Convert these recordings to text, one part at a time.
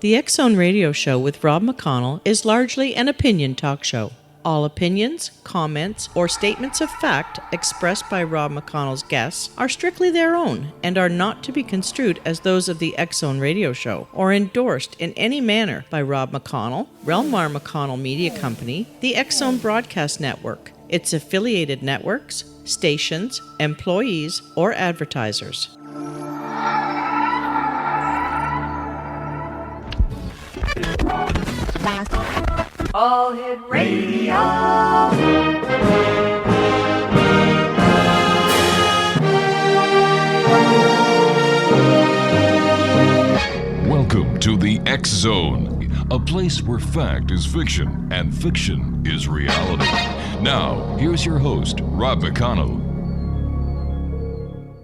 The X-Zone Radio Show with Rob McConnell is largely an opinion talk show. All opinions, comments, or statements of fact expressed by Rob McConnell's guests are strictly their own and are not to be construed as those of the X-Zone Radio Show or endorsed in any manner by Rob McConnell, Relmar McConnell Media Company, the X-Zone Broadcast Network, its affiliated networks, stations, employees, or advertisers. All Hit Radio. Welcome to the X-Zone, a place where fact is fiction and fiction is reality. Now, here's your host, Rob McConnell.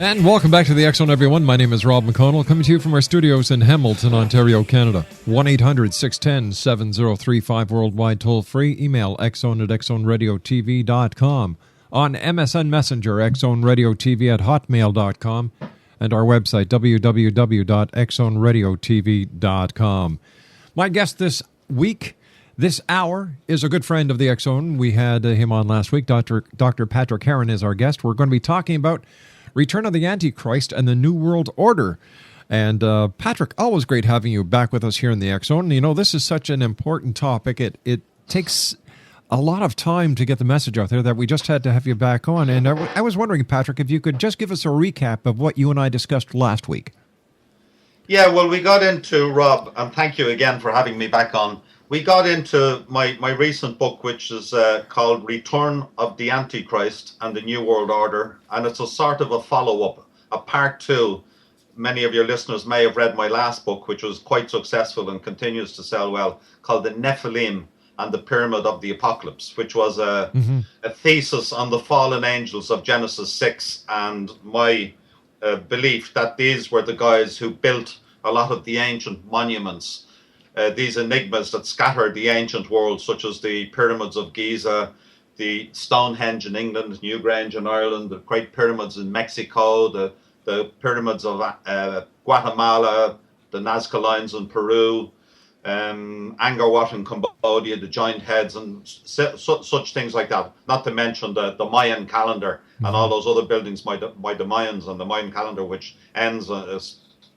And welcome back to the X-Zone, everyone. My name is Rob McConnell, coming to you from our studios in Hamilton, Ontario, Canada. 1-800-610-7035, worldwide toll-free. Email xzone@xzoneradiotv.com. On MSN Messenger, xzoneradiotv@hotmail.com. And our website, www.xzoneradiotv.com. My guest this week, this hour, is a good friend of the X-Zone. We had him on last week. Dr. Patrick Heron is our guest. We're going to be talking about Return of the Antichrist and the New World Order. And Patrick, always great having you back with us here in the X-Zone. You know, this is such an important topic. It takes a lot of time to get the message out there that we just had to have you back on. And I was wondering, Patrick, if you could just give us a recap of what you and I discussed last week. Yeah, well, we got into, Rob, and thank you again for having me back on. We got into my recent book, which is called Return of the Antichrist and the New World Order. And it's a sort of a follow-up, a part two. Many of your listeners may have read my last book, which was quite successful and continues to sell well, called The Nephilim and the Pyramid of the Apocalypse, which was a thesis on the fallen angels of Genesis 6 and my belief that these were the guys who built a lot of the ancient monuments, these enigmas that scattered the ancient world, such as the pyramids of Giza, the Stonehenge in England, Newgrange in Ireland, the Great Pyramids in Mexico, the pyramids of Guatemala, the Nazca Lines in Peru, Angkor Wat in Cambodia, the giant heads, and such things like that. Not to mention the Mayan calendar and all those other buildings by the Mayans and the Mayan calendar, which ends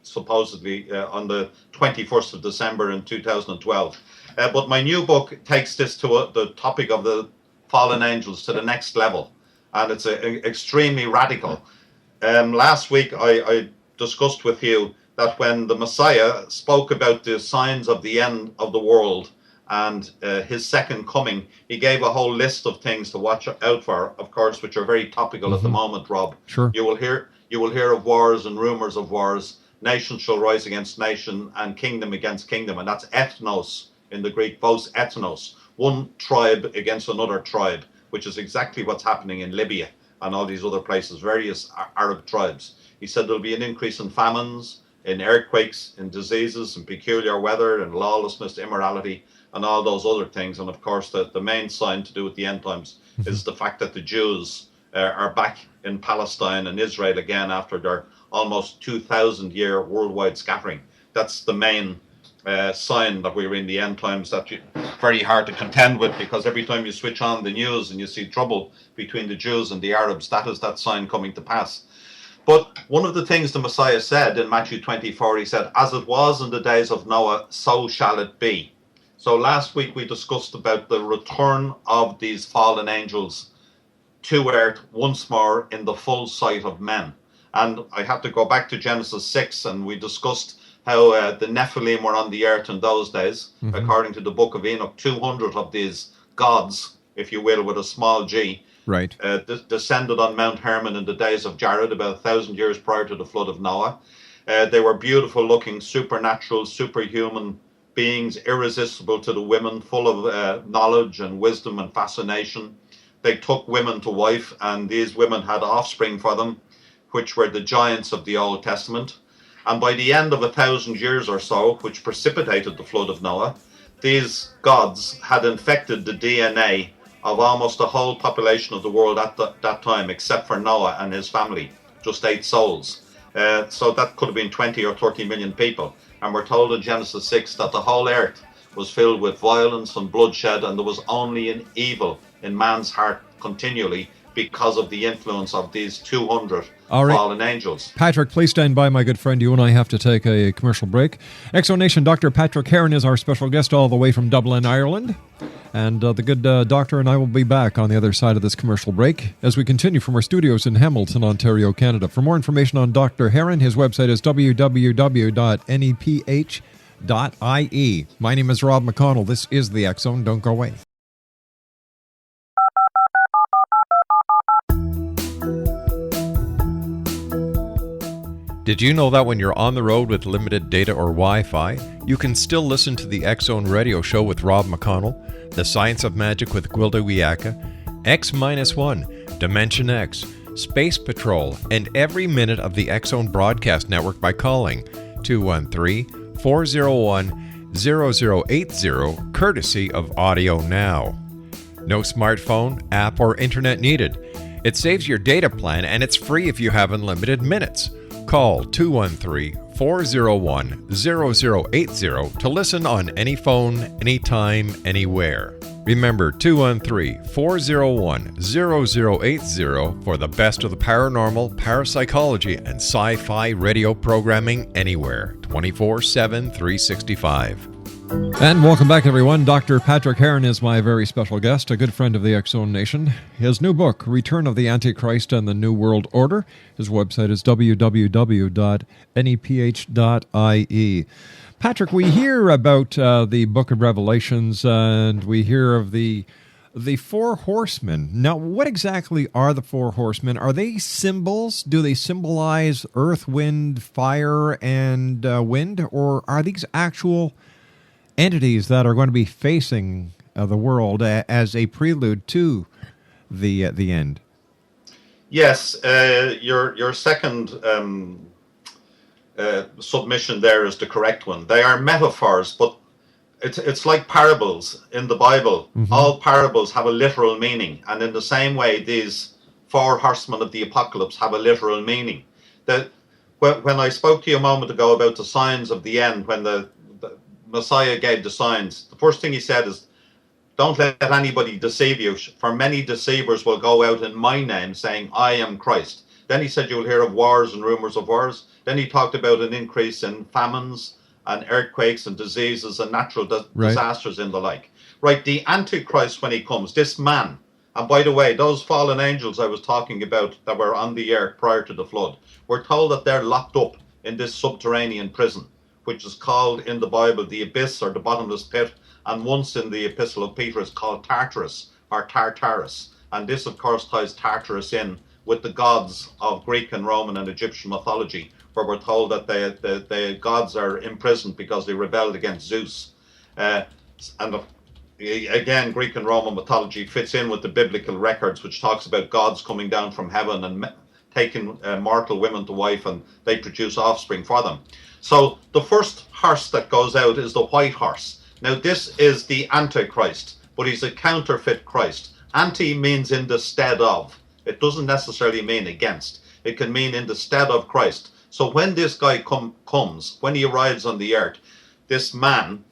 supposedly on the 21st of December in 2012. But my new book takes this to the topic of the fallen angels to the next level, and it's extremely radical. Last week I discussed with you that when the Messiah spoke about the signs of the end of the world and his second coming, he gave a whole list of things to watch out for, of course, which are very topical at the moment, Rob. Sure. You will hear of wars and rumors of wars. Nation shall rise against nation and kingdom against kingdom. And that's ethnos in the Greek, vos ethnos, one tribe against another tribe, which is exactly what's happening in Libya and all these other places, various Arab tribes. He said there'll be an increase in famines, in earthquakes, in diseases, in peculiar weather, in lawlessness, immorality, and all those other things. And of course, the main sign to do with the end times is the fact that the Jews are back in Palestine and Israel again after their almost 2,000-year worldwide scattering. That's the main sign that we're in the end times that very hard to contend with, because every time you switch on the news and you see trouble between the Jews and the Arabs, that is that sign coming to pass. But one of the things the Messiah said in Matthew 24, he said, as it was in the days of Noah, so shall it be. So last week we discussed about the return of these fallen angels to earth once more in the full sight of men. And I have to go back to Genesis 6, and we discussed how the Nephilim were on the earth in those days. According to the book of Enoch, 200 of these gods, if you will, with a small g, right, descended on Mount Hermon in the days of Jared, about 1,000 years prior to the flood of Noah. They were beautiful-looking, supernatural, superhuman beings, irresistible to the women, full of knowledge and wisdom and fascination. They took women to wife, and these women had offspring for them, which were the giants of the Old Testament. And by the end of 1,000 years or so, which precipitated the flood of Noah, these gods had infected the DNA of almost the whole population of the world at that time, except for Noah and his family, just 8 souls. So that could have been 20 or 30 million people. And we're told in Genesis 6 that the whole earth was filled with violence and bloodshed, and there was only an evil in man's heart continually because of the influence of these 200 fallen angels. Patrick, please stand by, my good friend. You and I have to take a commercial break. Exonation Dr. Patrick Heron is our special guest all the way from Dublin, Ireland. And the good doctor and I will be back on the other side of this commercial break as we continue from our studios in Hamilton, Ontario, Canada. For more information on Dr. Heron, his website is www.neph.ie. My name is Rob McConnell. This is the X Zone. Don't go away. Did you know that when you're on the road with limited data or Wi-Fi, you can still listen to the X-Zone radio show with Rob McConnell, The Science of Magic with Gwilda Wiyaka, X-1, Dimension X, Space Patrol, and every minute of the X-Zone broadcast network by calling 213-401-0080, courtesy of Audio Now. No smartphone, app, or internet needed. It saves your data plan and it's free if you have unlimited minutes. Call 213-401-0080 to listen on any phone, anytime, anywhere. Remember 213-401-0080 for the best of the paranormal, parapsychology, and sci-fi radio programming anywhere, 24/7, 365. And welcome back, everyone. Dr. Patrick Heron is my very special guest, a good friend of the X-Zone Nation. His new book, Return of the Antichrist and the New World Order. His website is www.neph.ie. Patrick, we hear about the Book of Revelations, and we hear of the four horsemen. Now, what exactly are the four horsemen? Are they symbols? Do they symbolize earth, wind, fire, and wind? Or are these actual entities that are going to be facing the world as a prelude to the end? Yes, your second submission there is the correct one. They are metaphors, but it's like parables in the Bible. Mm-hmm. All parables have a literal meaning, and in the same way, these four horsemen of the apocalypse have a literal meaning. That when I spoke to you a moment ago about the signs of the end, when the Messiah gave the signs, the first thing he said is, don't let anybody deceive you, for many deceivers will go out in my name saying, I am Christ. Then he said, you'll hear of wars and rumors of wars. Then he talked about an increase in famines and earthquakes and diseases and natural disasters and the like. Right, the Antichrist, when he comes, this man, and by the way, those fallen angels I was talking about that were on the earth prior to the flood, we're told that they're locked up in this subterranean prison, which is called in the Bible the abyss or the bottomless pit, and once in the Epistle of Peter is called Tartarus or Tartarus. And this, of course, ties Tartarus in with the gods of Greek and Roman and Egyptian mythology, where we're told that the gods are imprisoned because they rebelled against Zeus. And again, Greek and Roman mythology fits in with the biblical records, which talks about gods coming down from heaven and taking mortal women to wife, and they produce offspring for them. So the first horse that goes out is the white horse. Now this is the Antichrist, but he's a counterfeit Christ. Anti means in the stead of. It doesn't necessarily mean against. It can mean in the stead of Christ. So when this guy comes, when he arrives on the earth, this man,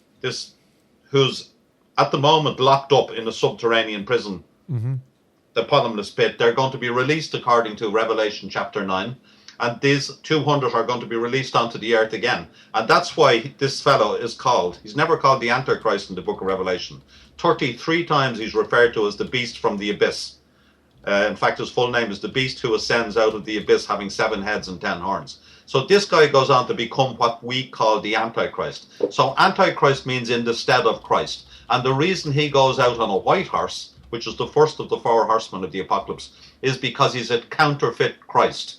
who's at the moment locked up in a subterranean prison, mm-hmm. the bottomless pit, they're going to be released according to Revelation chapter 9. And these 200 are going to be released onto the earth again. And that's why this fellow is called, he's never called the Antichrist in the book of Revelation. 33 times he's referred to as the beast from the abyss. In fact, his full name is the beast who ascends out of the abyss having 7 heads and 10 horns. So this guy goes on to become what we call the Antichrist. So Antichrist means in the stead of Christ. And the reason he goes out on a white horse, which is the first of the four horsemen of the apocalypse, is because he's a counterfeit Christ.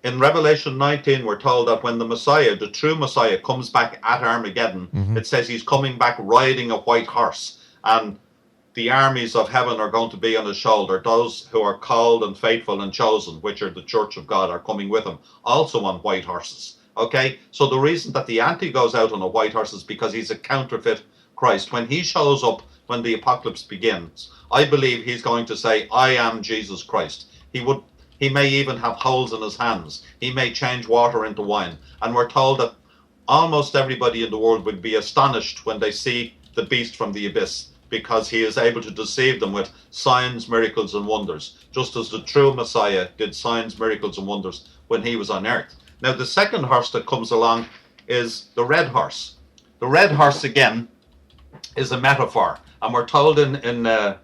In Revelation 19, we're told that when the Messiah, the true Messiah, comes back at Armageddon, mm-hmm. it says he's coming back riding a white horse. And the armies of heaven are going to be on his shoulder. Those who are called and faithful and chosen, which are the church of God, are coming with him, also on white horses. Okay? So the reason that the Anti goes out on a white horse is because he's a counterfeit Christ. When he shows up, when the apocalypse begins, I believe he's going to say, I am Jesus Christ. He would He may even have holes in his hands. He may change water into wine. And we're told that almost everybody in the world would be astonished when they see the beast from the abyss, because he is able to deceive them with signs, miracles, and wonders, just as the true Messiah did signs, miracles, and wonders when he was on earth. Now, the second horse that comes along is the red horse. The red horse, again, is a metaphor. And we're told in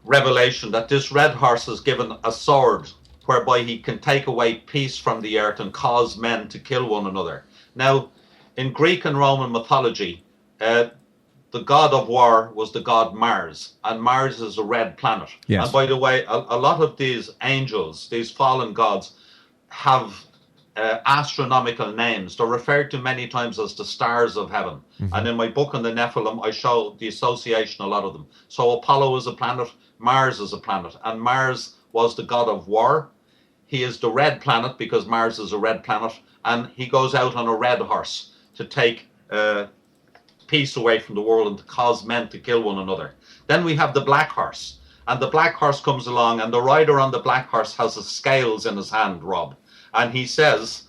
Revelation that this red horse is given a sword whereby he can take away peace from the earth and cause men to kill one another. Now, in Greek and Roman mythology, the god of war was the god Mars, and Mars is a red planet. Yes. And by the way, a lot of these angels, these fallen gods, have astronomical names. They're referred to many times as the stars of heaven. Mm-hmm. And in my book on the Nephilim, I show the association, a lot of them. So Apollo is a planet, Mars is a planet, and Mars was the god of war. He is the red planet because Mars is a red planet, and he goes out on a red horse to take peace away from the world and to cause men to kill one another. Then we have the black horse, and the black horse comes along, and the rider on the black horse has the scales in his hand, Rob, and he says,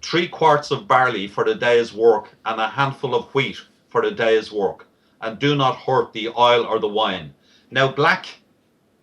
3 quarts of barley for the day's work and a handful of wheat for the day's work, and do not hurt the oil or the wine. Now, black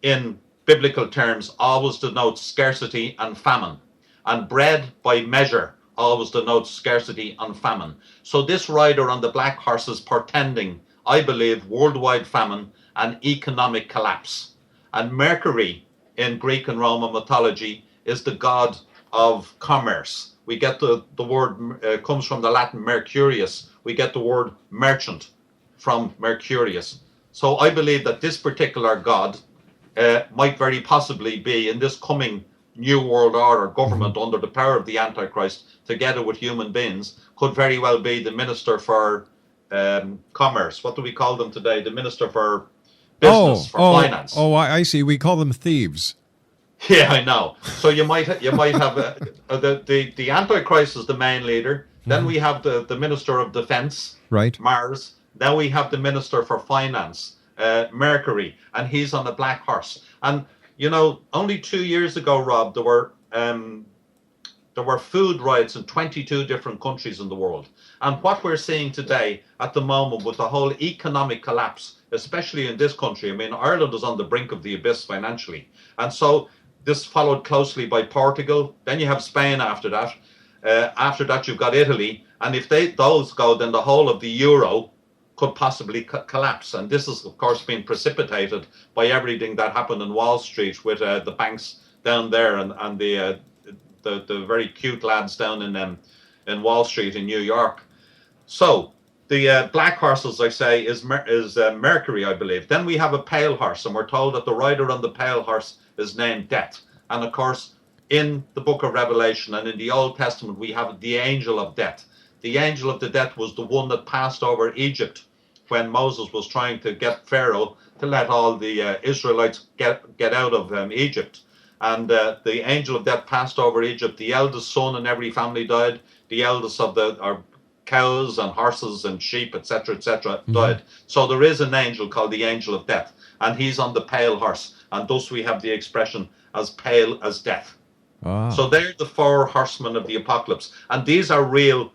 in biblical terms always denotes scarcity and famine, and bread by measure always denotes scarcity and famine. So this rider on the black horse is portending, I believe, worldwide famine and economic collapse. And Mercury in Greek and Roman mythology is the god of commerce. We get the word, comes from the Latin mercurius. We get the word merchant from Mercurius. So I believe that this particular god might very possibly be in this coming New World Order government under the power of the Antichrist, together with human beings, could very well be the Minister for Commerce. What do we call them today? The Minister for Business, for Finance. Oh, I see. We call them thieves. Yeah, I know. So you might have the Antichrist is the main leader. Then we have the Minister of Defense, right? Mars. Then we have the Minister for Finance, Mercury, and he's on a black horse. And you know, only 2 years ago, Rob, there were food riots in 22 different countries in the world. And what we're seeing today at the moment with the whole economic collapse, especially in this country, I mean, Ireland is on the brink of the abyss financially. And so this followed closely by Portugal. Then you have Spain after that. After that, you've got Italy. And if those go, then the whole of the euro could possibly collapse. And this is, of course, being precipitated by everything that happened in Wall Street with the banks down there and the very cute lads down in Wall Street in New York. So the black horse, as I say, is Mercury, I believe. Then we have a pale horse, and we're told that the rider on the pale horse is named Death. And of course, in the book of Revelation and in the Old Testament, we have the angel of death. The angel of the death was the one that passed over Egypt when Moses was trying to get Pharaoh to let all the Israelites get out of Egypt. And the angel of death passed over Egypt. The eldest son in every family died. The eldest of our cows and horses and sheep, etc., died. So there is an angel called the angel of death, and he's on the pale horse. And thus we have the expression as pale as death. Ah. So they're the 4 horsemen of the apocalypse. And these are real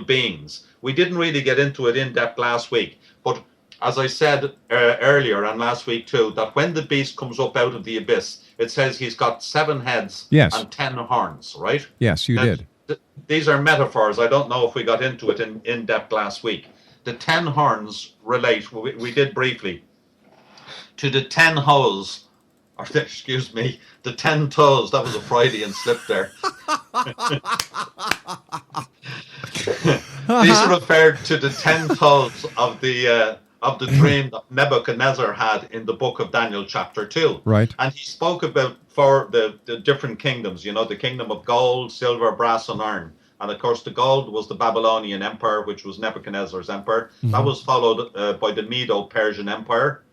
beings. We didn't really get into it in depth last week, but as I said earlier and last week too, that when the beast comes up out of the abyss, it says he's got 7 heads and 10 horns, right? Yes, you did. These are metaphors. I don't know if we got into it in depth last week. The 10 horns relate, we did briefly, to the 10 hoes, or excuse me, the 10 toes. That was a Freudian slip there. These are referred to the 10 toes of the dream that Nebuchadnezzar had in the book of Daniel chapter 2. Right. And he spoke about for the different kingdoms, you know, the kingdom of gold, silver, brass, and iron. And of course, the gold was the Babylonian Empire, which was Nebuchadnezzar's empire. Mm-hmm. That was followed by the Medo-Persian Empire.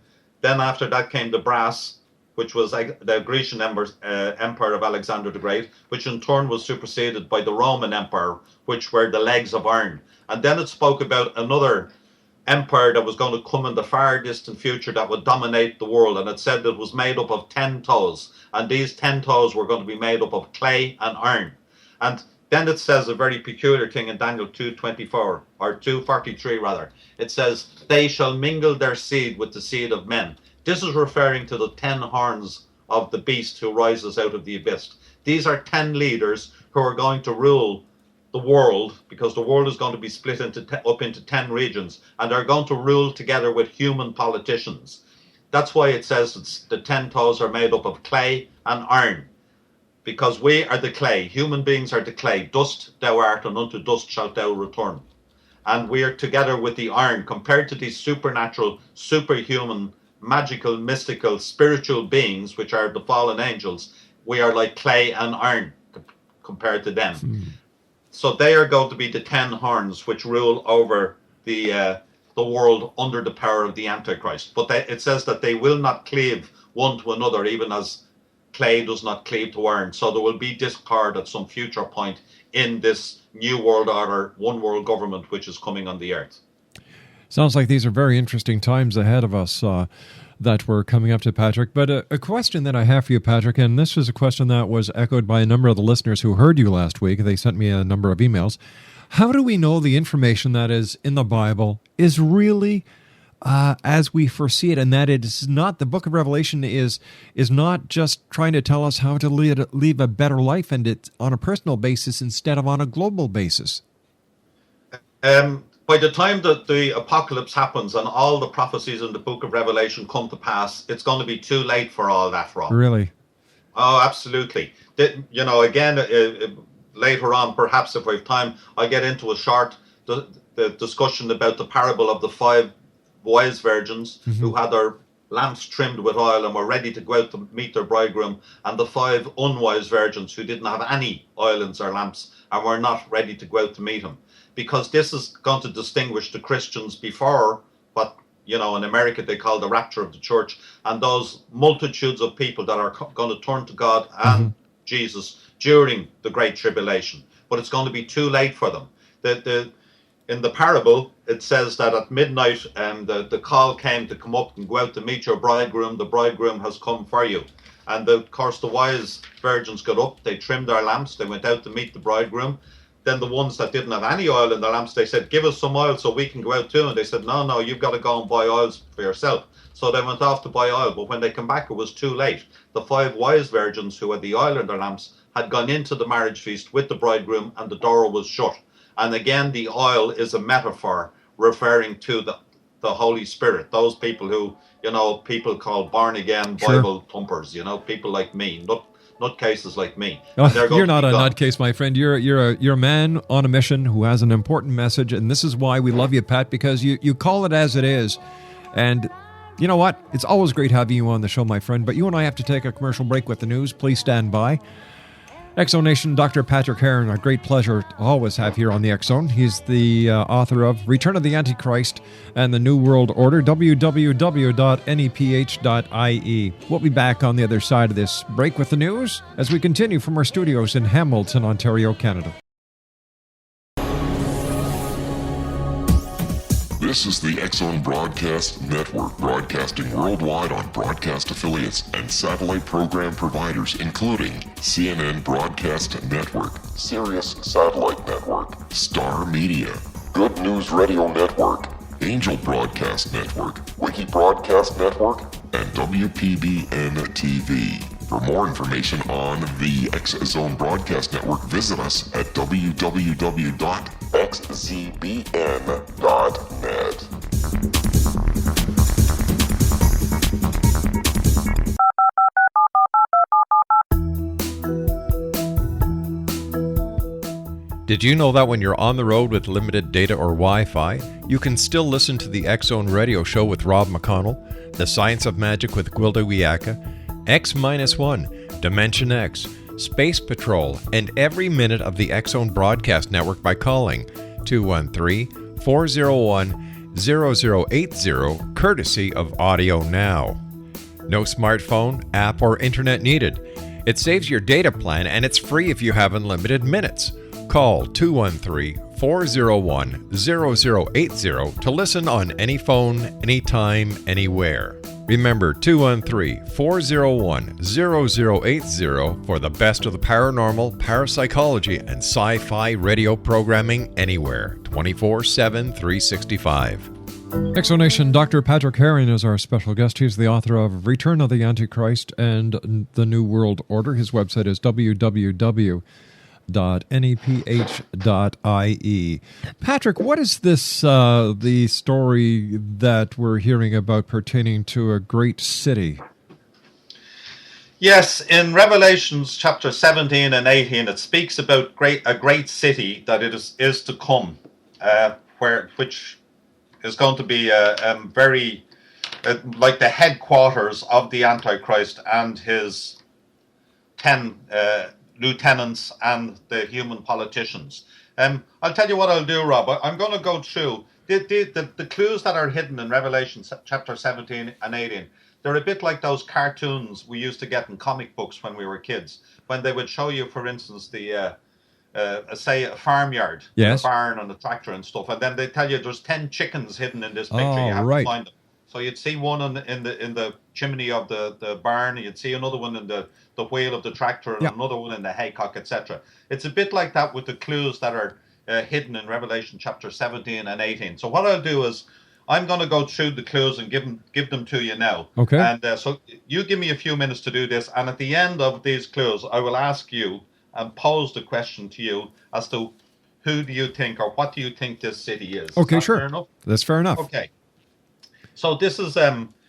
Then after that came the brass, which was the Grecian empire of Alexander the Great, which in turn was superseded by the Roman Empire, which were the legs of iron. And then it spoke about another empire that was going to come in the far distant future that would dominate the world. And it said it was made up of 10 toes. And these 10 toes were going to be made up of clay and iron. And then it says a very peculiar thing in Daniel 2:24, or 2:43 rather. It says, they shall mingle their seed with the seed of men. This is referring to the 10 horns of the beast who rises out of the abyss. These are 10 leaders who are going to rule the world, because the world is going to be split up into 10 regions, and they're going to rule together with human politicians. That's why it says the 10 toes are made up of clay and iron, because we are the clay. Human beings are the clay. Dust thou art, and unto dust shalt thou return. And we are together with the iron. Compared to these supernatural, superhuman, magical, mystical, spiritual beings, which are the fallen angels, we are like clay and iron compared to them. So they are going to be the 10 horns which rule over the world under the power of the Antichrist. But it says that they will not cleave one to another, even as clay does not cleave to iron. So there will be discord at some future point in this new world order, one world government, which is coming on the earth. Sounds like these are very interesting times ahead of us that we're coming up to, Patrick. But a question that I have for you, Patrick, and this is a question that was echoed by a number of the listeners who heard you last week. They sent me a number of emails. How do we know the information that is in the Bible is really as we foresee it, and that it is not, the book of Revelation is not just trying to tell us how to live a better life, and it's on a personal basis instead of on a global basis? By the time that the apocalypse happens and all the prophecies in the book of Revelation come to pass, it's going to be too late for all that, Rob. Really? Oh, absolutely. Again, later on, perhaps if we have time, I get into a short the discussion about the parable of the 5 wise virgins who had their lamps trimmed with oil and were ready to go out to meet their bridegroom, and the 5 unwise virgins who didn't have any oil in their lamps and were not ready to go out to meet him. Because this is going to distinguish the Christians before what, in America they call the rapture of the church, and those multitudes of people that are going to turn to God and Jesus during the Great Tribulation. But it's going to be too late for them. In the parable, it says that at midnight the call came to come up and go out to meet your bridegroom. The bridegroom has come for you. And of course the wise virgins got up, they trimmed their lamps, they went out to meet the bridegroom. Then the ones that didn't have any oil in their lamps, they said, give us some oil so we can go out too. And they said, no, you've got to go and buy oils for yourself. So they went off to buy oil. But when they came back, it was too late. The 5 wise virgins who had the oil in their lamps had gone into the marriage feast with the bridegroom, and the door was shut. And again, the oil is a metaphor referring to the Holy Spirit. Those people who, people call born again Bible thumpers, people like me, nutcases like me. You're not a nutcase, my friend. You're a man on a mission who has an important message, and this is why we love you, Pat, because you call it as it is. And you know what? It's always great having you on the show, my friend, but you and I have to take a commercial break with the news. Please stand by. X-Zone Nation, Dr. Patrick Heron, a great pleasure to always have here on the X-Zone. He's the author of Return of the Antichrist and the New World Order, www.neph.ie. We'll be back on the other side of this break with the news as we continue from our studios in Hamilton, Ontario, Canada. This is the X-Zone Broadcast Network, broadcasting worldwide on broadcast affiliates and satellite program providers, including CNN Broadcast Network, Sirius Satellite Network, Star Media, Good News Radio Network, Angel Broadcast Network, Wiki Broadcast Network, and WPBN TV. For more information on the X-Zone Broadcast Network, visit us at www.xzbn.net. Did you know that when you're on the road with limited data or Wi-Fi, you can still listen to the X-Zone Radio Show with Rob McConnell, The Science of Magic with Gwilda Wiyaka, X-1, Dimension X, Space Patrol, and every minute of the X-Zone Broadcast Network by calling 213-401-0080, courtesy of Audio Now. No smartphone, app, or internet needed. It saves your data plan, and it's free if you have unlimited minutes. Call 213-401-0080 213-401-0080 to listen on any phone, anytime, anywhere. Remember 213-401-0080 for the best of the paranormal, parapsychology, and sci-fi radio programming anywhere, 24/7, 365. Exonation, Dr. Patrick Heron is our special guest. He's the author of Return of the Antichrist and the New World Order. His website is www.neph.ie. Patrick, what is this, the story that we're hearing about pertaining to a great city? Yes, in Revelations chapter 17 and 18, it speaks about a great city that it is to come, which is going to be very like the headquarters of the Antichrist and his 10 lieutenants and the human politicians. I'll tell you what I'll do, Rob. I'm going to go through the clues that are hidden in Revelation chapter 17 and 18. They're a bit like those cartoons we used to get in comic books when we were kids, when they would show you, for instance, the say a farmyard, yes, a barn and a tractor and stuff, and then they tell you there's 10 chickens hidden in this picture. Oh, you have right. to find them. So you'd see one in the chimney of the barn, you'd see another one in the wheel of the tractor, and another one in the haycock, etc. It's a bit like that with the clues that are hidden in Revelation chapter 17 and 18. So what I'll do is I'm going to go through the clues and give them to you now. Okay. And so you give me a few minutes to do this, and at the end of these clues, I will ask you and pose the question to you as to who do you think or what do you think this city is. Okay, is that sure. Fair enough? That's fair enough. Okay. So this is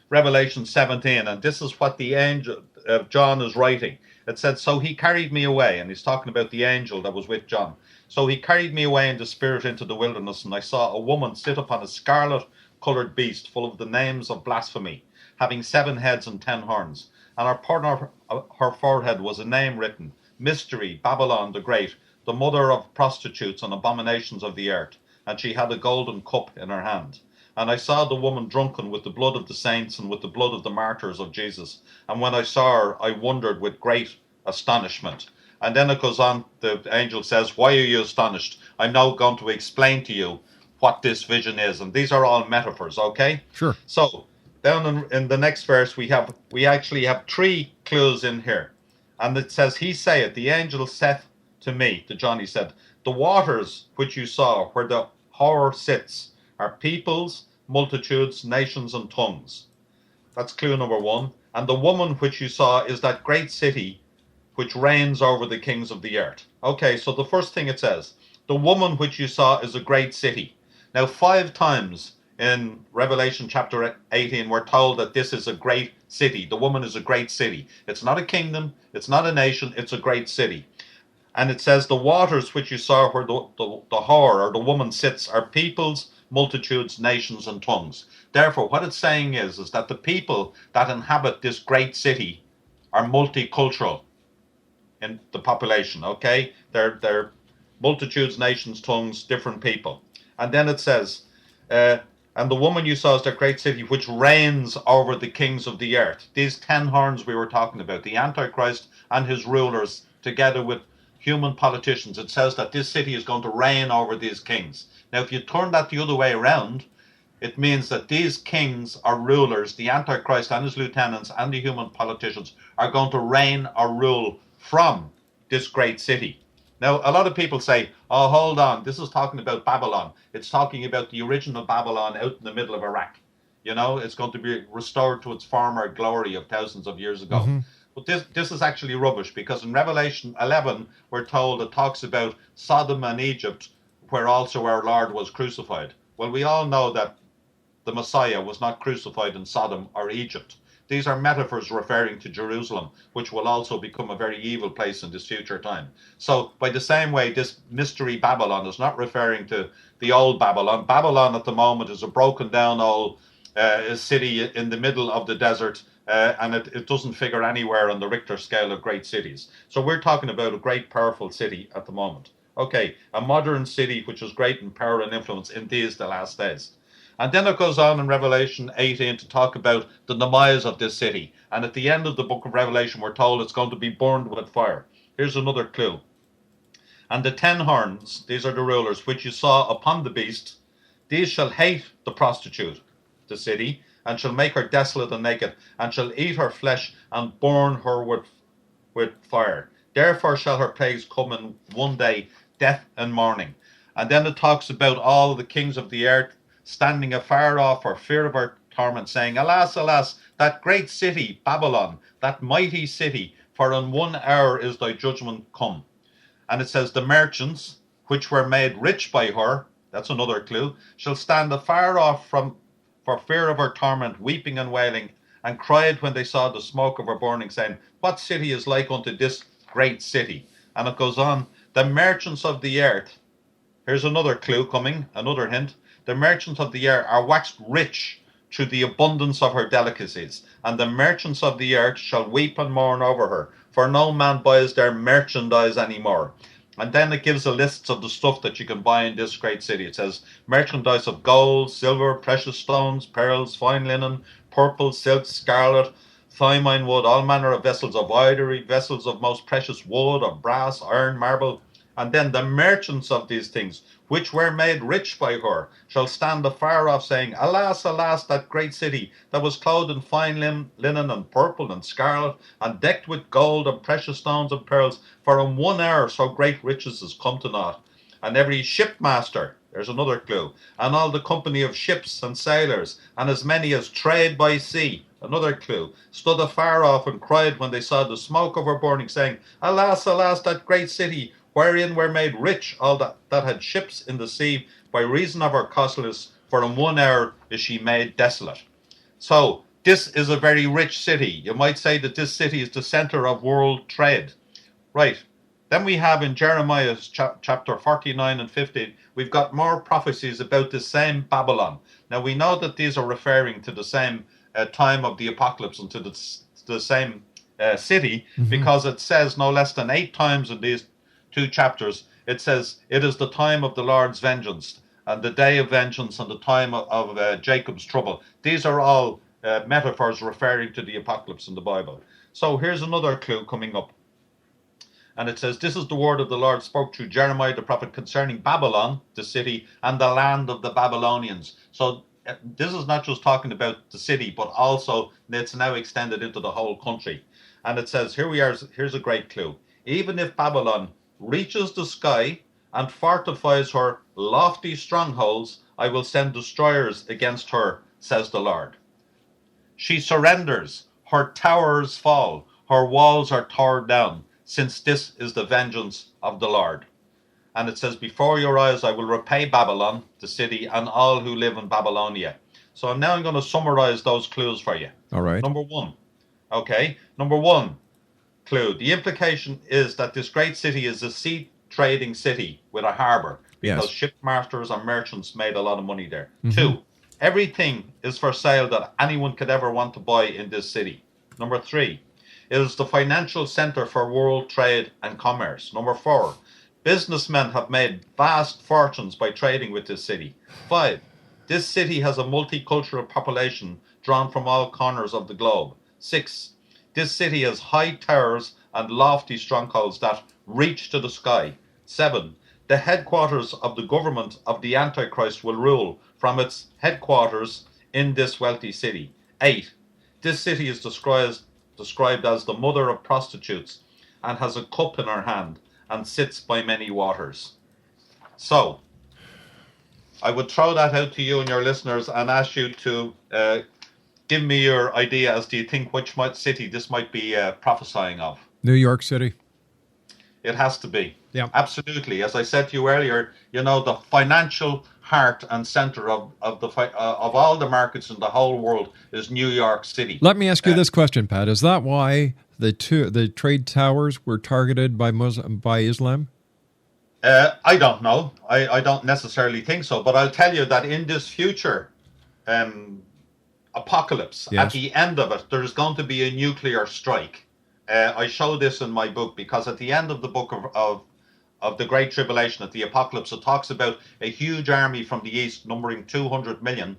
Revelation 17, and this is what the angel John is writing. It said, so he carried me away, and he's talking about the angel that was with John. So he carried me away in the spirit into the wilderness, and I saw a woman sit upon a scarlet-coloured beast full of the names of blasphemy, having 7 heads and 10 horns. And upon her forehead was a name written, Mystery, Babylon the Great, the mother of prostitutes and abominations of the earth. And she had a golden cup in her hand. And I saw the woman drunken with the blood of the saints and with the blood of the martyrs of Jesus. And when I saw her, I wondered with great astonishment. And then it goes on, the angel says, why are you astonished? I'm now going to explain to you what this vision is. And these are all metaphors, okay? Sure. So, down in the next verse, we actually have 3 clues in here. And it says, he saith, the angel saith to me, to John, he said, the waters which you saw where the whore sits are peoples, multitudes, nations, and tongues. That's clue number 1. And the woman which you saw is that great city which reigns over the kings of the earth. Okay, so the first thing it says, the woman which you saw is a great city. Now, 5 times in Revelation chapter 18, we're told that this is a great city. The woman is a great city. It's not a kingdom. It's not a nation. It's a great city. And it says the waters which you saw where the whore or the woman sits are peoples, multitudes, nations, and tongues. Therefore, what it's saying is that the people that inhabit this great city are multicultural in the population, okay? They're multitudes, nations, tongues, different people. And then it says, and the woman you saw is that great city which reigns over the kings of the earth. These 10 horns we were talking about, the Antichrist and his rulers, together with human politicians. It says that this city is going to reign over these kings. Now, if you turn that the other way around, it means that these kings or rulers, the Antichrist and his lieutenants and the human politicians, are going to reign or rule from this great city. Now, a lot of people say, oh, hold on, this is talking about Babylon. It's talking about the original Babylon out in the middle of Iraq. You know, it's going to be restored to its former glory of thousands of years ago. Mm-hmm. But this is actually rubbish, because in Revelation 11, we're told it talks about Sodom and Egypt, where also our Lord was crucified. Well, we all know that the Messiah was not crucified in Sodom or Egypt. These are metaphors referring to Jerusalem, which will also become a very evil place in this future time. So by the same way, this mystery Babylon is not referring to the old Babylon. Babylon at the moment is a broken down old city in the middle of the desert, and it doesn't figure anywhere on the Richter scale of great cities. So we're talking about a great, powerful city at the moment. Okay, a modern city which is great in power and influence in these, the last days. And then it goes on in Revelation 18 to talk about the demise of this city. And at the end of the book of Revelation, we're told it's going to be burned with fire. Here's another clue. And the 10 horns, these are the rulers, which you saw upon the beast, these shall hate the prostitute, the city, and shall make her desolate and naked, and shall eat her flesh, and burn her with fire. Therefore shall her plagues come in one day, death and mourning. And then it talks about all the kings of the earth standing afar off for fear of her torment, saying, Alas, alas, that great city, Babylon, that mighty city, for in 1 hour is thy judgment come. And it says, the merchants, which were made rich by her, that's another clue, shall stand afar off for fear of her torment, weeping and wailing, and cried when they saw the smoke of her burning, saying, What city is like unto this great city? And it goes on, the merchants of the earth, here's another clue coming, another hint, the merchants of the earth are waxed rich through the abundance of her delicacies, and the merchants of the earth shall weep and mourn over her, for no man buys their merchandise anymore. And then it gives a list of the stuff that you can buy in this great city. It says merchandise of gold, silver, precious stones, pearls, fine linen, purple, silk, scarlet, thymine wood, all manner of vessels of ivory, vessels of most precious wood, of brass, iron, marble. And then the merchants of these things, which were made rich by her, shall stand afar off, saying, Alas, alas, that great city, that was clothed in fine linen and purple and scarlet, and decked with gold and precious stones and pearls, for in 1 hour so great riches is come to naught. And every shipmaster, there's another clue, and all the company of ships and sailors, and as many as trade by sea, another clue, stood afar off and cried when they saw the smoke of her burning, saying, Alas, alas, that great city, wherein were made rich all that had ships in the sea, by reason of her costliness, for in 1 hour is she made desolate. So this is a very rich city. You might say that this city is the center of world trade. Right. Then we have in Jeremiah chapter 49 and 50, we've got more prophecies about the same Babylon. Now we know that these are referring to the same time of the apocalypse and to the same city, because it says no less than 8 times in these 2 chapters, it says, it is the time of the Lord's vengeance, and the day of vengeance, and the time of Jacob's trouble. These are all metaphors referring to the apocalypse in the Bible. So here's another clue coming up. And it says, This is the word of the Lord spoke through Jeremiah the prophet concerning Babylon, the city, and the land of the Babylonians. So this is not just talking about the city, but also it's now extended into the whole country. And it says, here's a great clue. Even if Babylon reaches the sky and fortifies her lofty strongholds, I will send destroyers against her, says the Lord. She surrenders, her towers fall, her walls are torn down, since this is the vengeance of the Lord. And it says, Before your eyes I will repay Babylon, the city, and all who live in Babylonia. So now I'm going to summarize those clues for you. All right. Number one clue. The implication is that this great city is a sea trading city with a harbour, because shipmasters and merchants made a lot of money there. 2, everything is for sale that anyone could ever want to buy in this city. Number 3, it is the financial centre for world trade and commerce. Number 4, businessmen have made vast fortunes by trading with this city. 5, this city has a multicultural population drawn from all corners of the globe. 6, this city has high towers and lofty strongholds that reach to the sky. 7, the headquarters of the government of the Antichrist will rule from its headquarters in this wealthy city. 8, this city is described as the mother of prostitutes and has a cup in her hand and sits by many waters. So, I would throw that out to you and your listeners and ask you to give me your idea as to you think which city this might be prophesying of. New York City. It has to be. Yeah. Absolutely. As I said to you earlier, the financial heart and center of all the markets in the whole world is New York City. Let me ask you this question, Pat. Is that why the trade towers were targeted by Islam? I don't know. I don't necessarily think so. But I'll tell you that in this future apocalypse, at the end of it, there's going to be a nuclear strike. I show this in my book because at the end of the book of the Great Tribulation, at the apocalypse, it talks about a huge army from the east numbering 200 million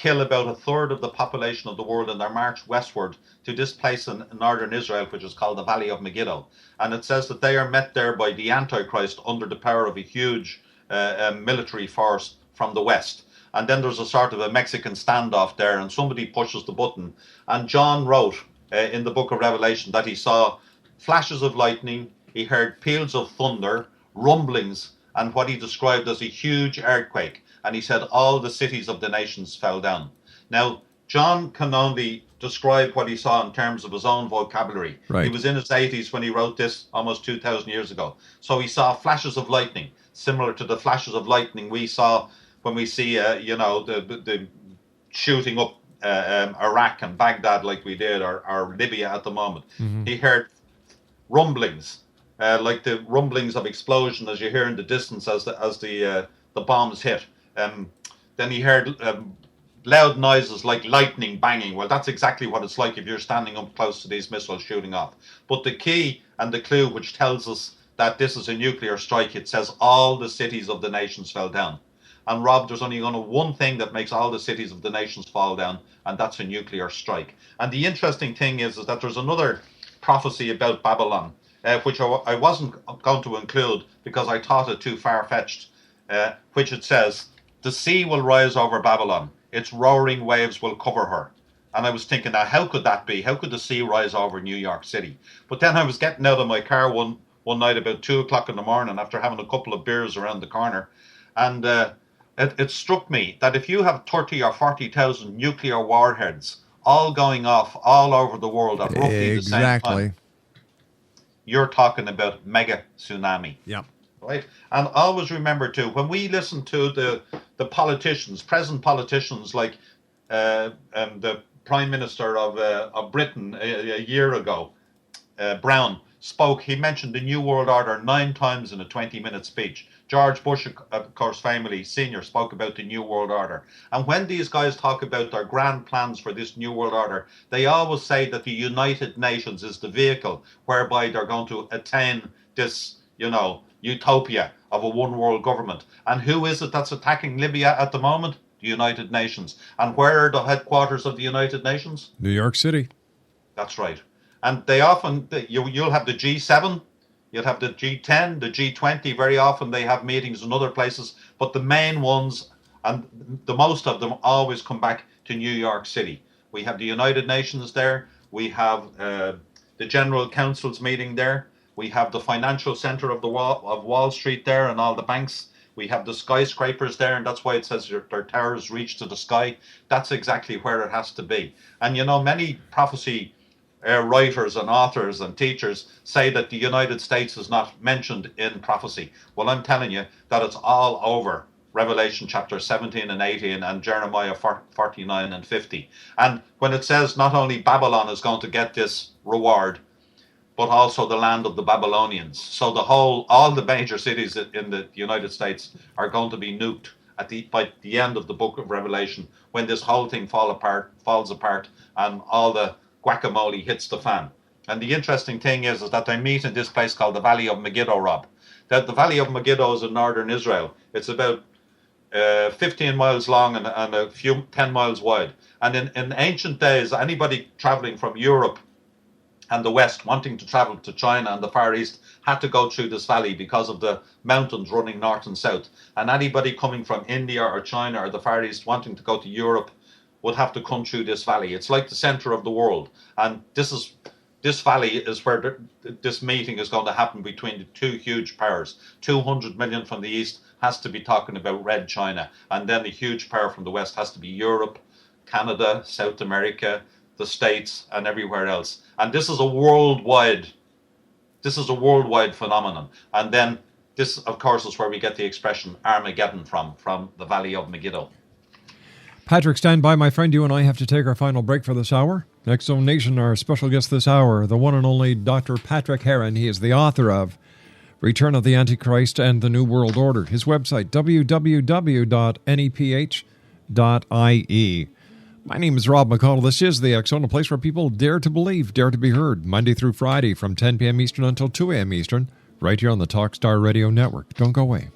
kill about a third of the population of the world in their march westward to this place in northern Israel, which is called the Valley of Megiddo. And it says that they are met there by the Antichrist under the power of a huge military force from the west. And then there's a sort of a Mexican standoff there, and somebody pushes the button. And John wrote in the book of Revelation that he saw flashes of lightning, he heard peals of thunder, rumblings, and what he described as a huge earthquake. And he said all the cities of the nations fell down. Now, John can only describe what he saw in terms of his own vocabulary. Right. He was in his 80s when he wrote this almost 2,000 years ago. So he saw flashes of lightning, similar to the flashes of lightning we saw when we see, the shooting up Iraq and Baghdad like we did, or Libya at the moment. Mm-hmm. He heard rumblings, like the rumblings of explosion as you hear in the distance as the bombs hit. Then he heard loud noises like lightning banging. Well, that's exactly what it's like if you're standing up close to these missiles shooting off. But the key and the clue which tells us that this is a nuclear strike, it says all the cities of the nations fell down. And Rob, there's only one thing that makes all the cities of the nations fall down, and that's a nuclear strike. And the interesting thing is that there's another prophecy about Babylon, which I wasn't going to include because I thought it too far-fetched, which it says, the sea will rise over Babylon, its roaring waves will cover her. And I was thinking, now, how could that be? How could the sea rise over New York City? But then I was getting out of my car one night about 2 o'clock in the morning after having a couple of beers around the corner, and it struck me that if you have 30 or 40,000 nuclear warheads all going off all over the world at roughly the same time, you're talking about mega tsunami. Yeah. Right? And always remember too, when we listen to the politicians, present politicians like the Prime Minister of Britain a year ago, Brown, spoke, he mentioned the New World Order 9 times in a 20-minute speech. George Bush, of course, famously, Senior, spoke about the New World Order. And when these guys talk about their grand plans for this New World Order, they always say that the United Nations is the vehicle whereby they're going to attain this, utopia of a one-world government. And who is it that's attacking Libya at the moment? The United Nations. And where are the headquarters of the United Nations? New York City. That's right. And they often, you'll have the G7, you'll have the G10, the G20. Very often they have meetings in other places, but the main ones, and the most of them, always come back to New York City. We have the United Nations there. We have the General Council's meeting there. We have the financial center of Wall Street there and all the banks. We have the skyscrapers there, and that's why it says their towers reach to the sky. That's exactly where it has to be. And many prophecy writers and authors and teachers say that the United States is not mentioned in prophecy. Well, I'm telling you that it's all over Revelation chapter 17 and 18 and Jeremiah 49 and 50. And when it says not only Babylon is going to get this reward, but also the land of the Babylonians. So all the major cities in the United States are going to be nuked by the end of the book of Revelation, when this whole thing falls apart and all the guacamole hits the fan. And the interesting thing is that they meet in this place called the Valley of Megiddo, Rob. The Valley of Megiddo is in northern Israel. It's about 15 miles long and a few 10 miles wide. And in ancient days, anybody traveling from Europe and the West wanting to travel to China and the Far East had to go through this valley because of the mountains running north and south. And anybody coming from India or China or the Far East wanting to go to Europe would have to come through this valley. It's like the center of the world. And this valley is where this meeting is going to happen between the two huge powers. 200 million from the East has to be talking about Red China. And then the huge power from the West has to be Europe, Canada, South America, the States, and everywhere else. And this is a worldwide phenomenon. And then this, of course, is where we get the expression Armageddon from the Valley of Megiddo. Patrick, stand by, my friend. You and I have to take our final break for this hour. X Zone Nation, our special guest this hour, the one and only Dr. Patrick Heron. He is the author of Return of the Antichrist and the New World Order. His website, www.neph.ie. My name is Rob McConnell. This is the X Zone, a place where people dare to believe, dare to be heard, Monday through Friday from 10 p.m. Eastern until 2 a.m. Eastern, right here on the Talkstar Radio Network. Don't go away.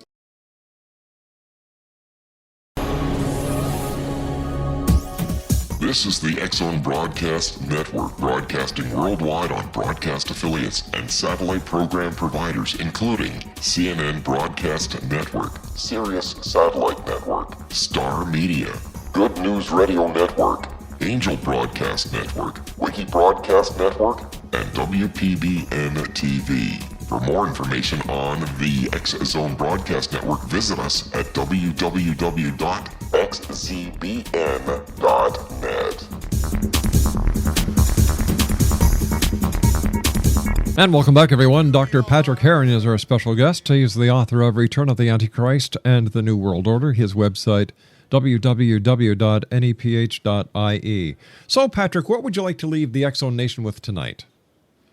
This is the X-Zone Broadcast Network, broadcasting worldwide on broadcast affiliates and satellite program providers, including CNN Broadcast Network, Sirius Satellite Network, Star Media, Good News Radio Network, Angel Broadcast Network, Wiki Broadcast Network, and WPBN TV. For more information on the X-Zone Broadcast Network, visit us at www.xzbn.net. And welcome back, everyone. Dr. Patrick Heron is our special guest. He is the author of Return of the Antichrist and the New World Order. His website, www.neph.ie. So, Patrick, what would you like to leave the X-Zone Nation with tonight?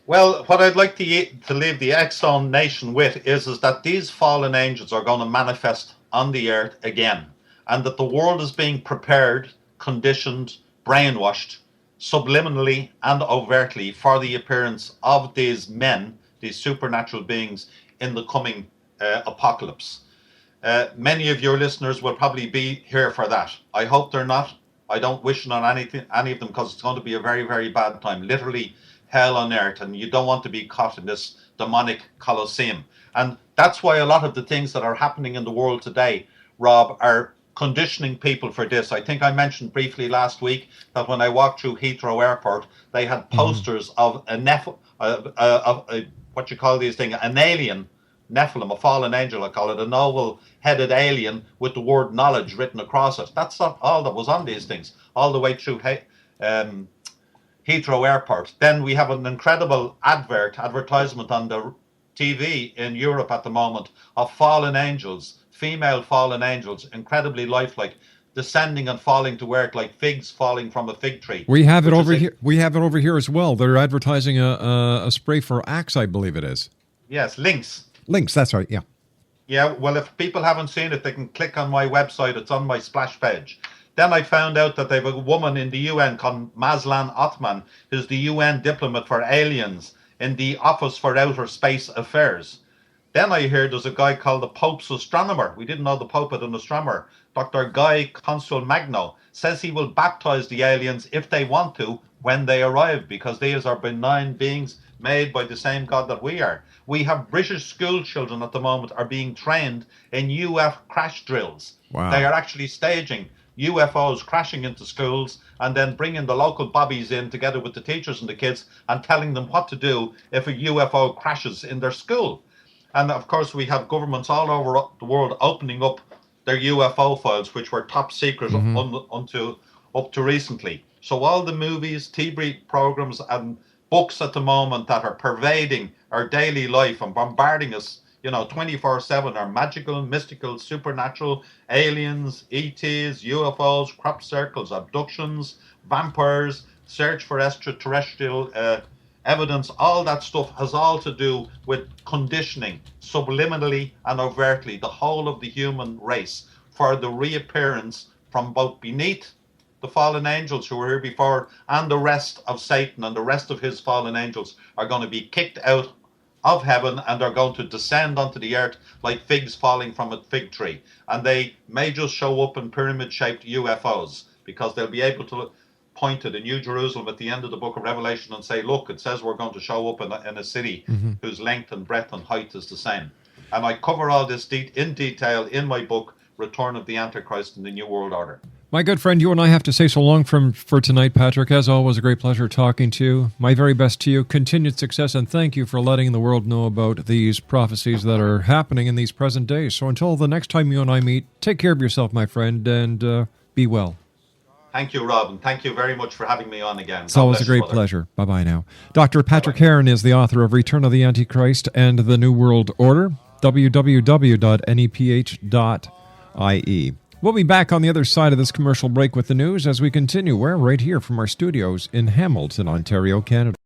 Well, what I'd like to leave the X-Zone Nation with is that these fallen angels are going to manifest on the earth again, and that the world is being prepared, conditioned, brainwashed, subliminally and overtly for the appearance of these men, these supernatural beings, in the coming apocalypse. Many of your listeners will probably be here for that. I hope they're not. I don't wish it on any of them, because it's going to be a very, very bad time. Literally hell on earth, and you don't want to be caught in this demonic colosseum. And that's why a lot of the things that are happening in the world today, Rob, are conditioning people for this. I think I mentioned briefly last week that when I walked through Heathrow Airport, they had posters of what you call these things, an alien, Nephilim, a fallen angel, I call it, a novel-headed alien with the word knowledge written across it. That's not all that was on these things, all the way through Heathrow Airport. Then we have an incredible advertisement on the TV in Europe at the moment of fallen angels, female fallen angels, incredibly lifelike, descending and falling to earth like figs falling from a fig tree. We have it over here. We have it over here as well. They're advertising a spray for Axe, I believe it is. Yes, Lynx. Lynx, that's right, yeah. Yeah, well, if people haven't seen it, they can click on my website. It's on my splash page. Then I found out that they have a woman in the UN called Mazlan Othman, who's the UN diplomat for aliens in the Office for Outer Space Affairs. Then I hear there's a guy called the Pope's astronomer. We didn't know the Pope had an astronomer. Dr. Guy Consul Magno says he will baptize the aliens if they want to when they arrive, because these are benign beings made by the same God that we are. We have British school children at the moment are being trained in UF crash drills. Wow. They are actually staging UFOs crashing into schools and then bringing the local bobbies in together with the teachers and the kids and telling them what to do if a UFO crashes in their school. And of course, we have governments all over the world opening up their UFO files, which were top secret up to recently. So all the movies, TV programs and books at the moment that are pervading our daily life and bombarding us, 24/7 are magical, mystical, supernatural, aliens, ETs, UFOs, crop circles, abductions, vampires, search for extraterrestrial evidence. All that stuff has all to do with conditioning, subliminally and overtly, the whole of the human race for the reappearance from both beneath the fallen angels who were here before and the rest of Satan and the rest of his fallen angels are going to be kicked out of heaven and are going to descend onto the earth like figs falling from a fig tree. And they may just show up in pyramid-shaped UFOs, because they'll be able to point to the New Jerusalem at the end of the book of Revelation and say, look, it says we're going to show up in a city whose length and breadth and height is the same. And I cover all this in detail in my book, Return of the Antichrist and the New World Order. My good friend, you and I have to say so long for tonight, Patrick. As always, a great pleasure talking to you. My very best to you. Continued success, and thank you for letting the world know about these prophecies that are happening in these present days. So until the next time you and I meet, take care of yourself, my friend, and be well. Thank you, Rob, and thank you very much for having me on again. It's always a great pleasure. Bye-bye now. Dr. Patrick Heron is the author of Return of the Antichrist and the New World Order. www.neph.ie. We'll be back on the other side of this commercial break with the news as we continue. We're right here from our studios in Hamilton, Ontario, Canada.